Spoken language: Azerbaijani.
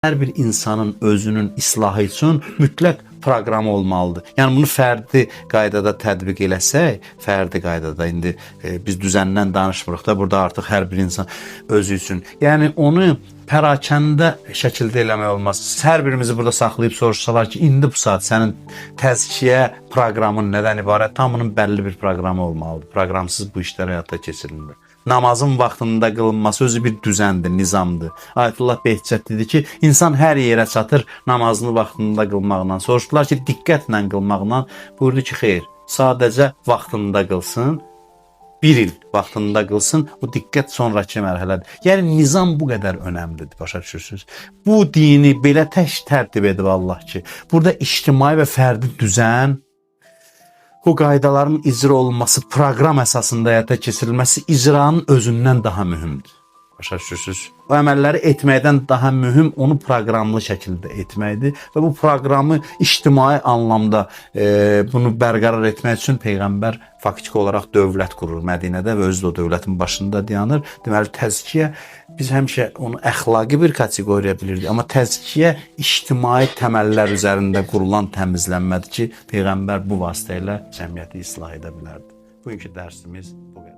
Hər bir insanın özünün islahı üçün mütləq proqramı olmalıdır. Yəni bunu fərdi qaydada tətbiq eləsək, fərdi qaydada indi biz düzəndən danışmırıq da, burada artıq hər bir insan özü üçün. Yəni onu pərakəndə şəkildə eləmək olmaz. Hər birimizi burada saxlayıb soruşsalar ki, indi bu saat sənin təzkiyə proqramın nədən ibarət? Hamının bəlli bir proqramı olmalıdır. Proqramsız bu işlər həyata keçirilmir. Namazın vaxtında qılınması özü bir düzəndir, nizamdır. Ayətullah Behçət dedi ki, insan hər yerə çatır namazını vaxtında qılmaqla. Soruşdular ki, diqqətlə qılmaqla. Buyurdu ki, xeyr, sadəcə vaxtında qılsın, bir il vaxtında qılsın, o diqqət sonraki mərhələdir. Yəni, nizam bu qədər önəmlidir, başa düşürsünüz. Bu dini belə tərtib edib Allah ki, burada ictimai və fərdi düzən, bu qaydaların icra olunması, proqram əsasında həyata keçirilməsi icranın özündən daha mühümdür. Başa düşürsünüz? O əməlləri etməkdən daha mühüm onu proqramlı şəkildə etməkdir və bu proqramı ictimai anlamda bunu bərqərar etmək üçün Peyğəmbər faktiki olaraq dövlət qurur Mədinədə və özü də o dövlətin başında dayanır. Deməli, təzkiyə biz həmişə onu əxlaqi bir kateqoriya bilirdik, amma təzkiyə ictimai təməllər üzərində qurulan təmizlənmədir ki, Peyğəmbər bu vasitə ilə cəmiyyəti islah edə bilərdi. Bugünkü dərsimiz bu qədər.